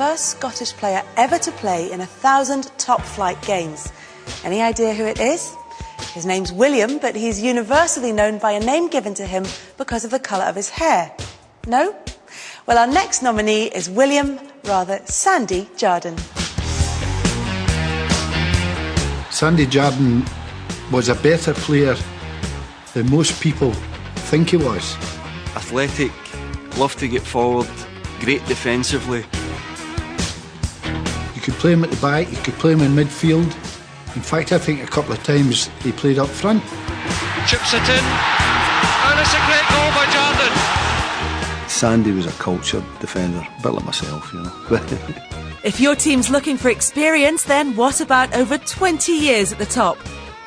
first Scottish player ever to play in 1,000 top-flight games. Any idea who it is? His name's William, but he's universally known by a name given to him because of the colour of his hair. No? Well, our next nominee is Sandy Jardine. Sandy Jardine was a better player than most people think he was. Athletic, loved to get forward, great defensively. You could play him at the back, you could play him in midfield. In fact, I think a couple of times he played up front. Chips it in, and it's a great goal by Jardine. Sandy was a cultured defender, a bit like myself, you know. If your team's looking for experience, then what about over 20 years at the top?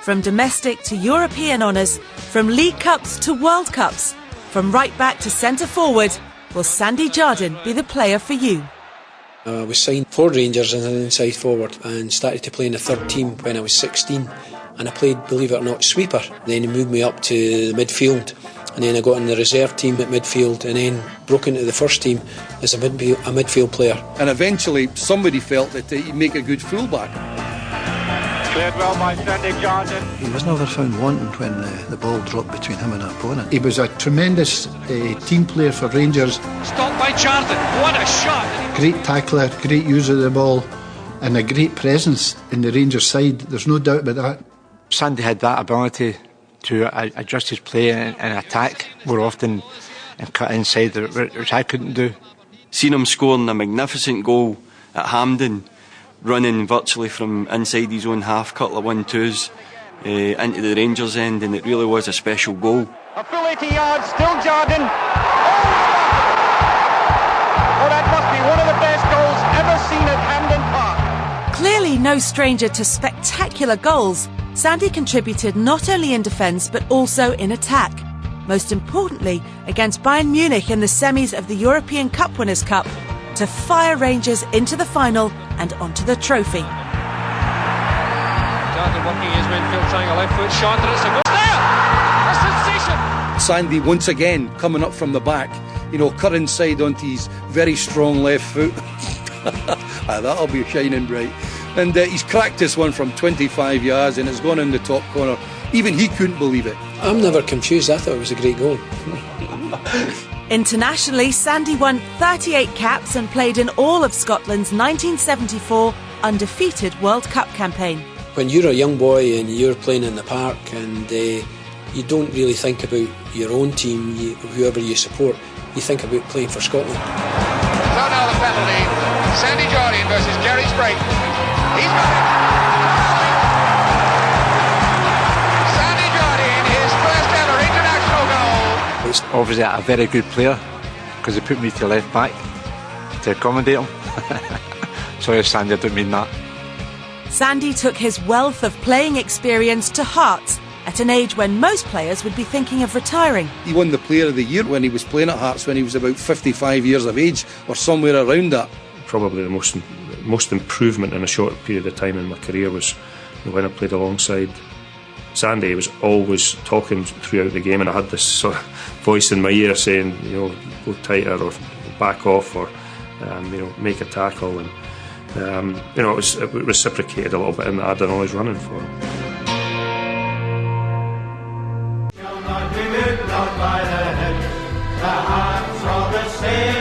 From domestic to European honours, from League Cups to World Cups, from right back to centre forward, will Sandy Jardine be the player for you? I was signed for Rangers as an inside forward and started to play in the third team when I was 16, and I played, believe it or not, sweeper. Then he moved me up to the midfield, and then I got in the reserve team at midfield, and then broke into the first team as a midfield player. And eventually somebody felt that he'd make a good fullback. Played well by Sandy Jardine. He was never found wanting when the ball dropped between him and an opponent. He was a tremendous team player for Rangers. Stopped by Jardine, what a shot! Great tackler, great user of the ball, and a great presence in the Rangers side. There's no doubt about that. Sandy had that ability to adjust his play and attack more often and cut inside, which I couldn't do. Seen him scoring a magnificent goal at Hampden, running virtually from inside his own half, couple of 1-2s into the Rangers end, and it really was a special goal. A full 80 yards, still Jardine. Oh, that must be one of the best goals ever seen at Hampden Park. Clearly no stranger to spectacular goals, Sandy contributed not only in defence but also in attack. Most importantly, against Bayern Munich in the semis of the European Cup Winners' Cup, to fire Rangers into the final and onto the trophy. Jardine working his midfield triangle, left foot shot, and it's a goal there! A sensation! Sandy once again coming up from the back, you know, cut inside onto his very strong left foot. That'll be shining bright. And he's cracked this one from 25 yards and it's gone in the top corner. Even he couldn't believe it. I'm never confused, I thought it was a great goal. Internationally, Sandy won 38 caps and played in all of Scotland's 1974 undefeated World Cup campaign. When you're a young boy and you're playing in the park and you don't really think about your own team, whoever you support, you think about playing for Scotland. So now the penalty, Sandy Jardine versus Jerry Sprake. He's got it. Sandy Jardine, his first ever international goal. It's obviously a very good player because he put me to left back to accommodate him. Sorry, Sandy, I don't mean that. Sandy took his wealth of playing experience to heart at an age when most players would be thinking of retiring. He won the Player of the Year when he was playing at Hearts when he was about 55 years of age or somewhere around that. Probably the most improvement in a short period of time in my career was when I played alongside Sandy. He was always talking throughout the game, and I had this sort of voice in my ear saying, you know, go tighter or back off or make a tackle, and it was reciprocated a little bit in that I done all his running for him. By the head, the hearts of the same.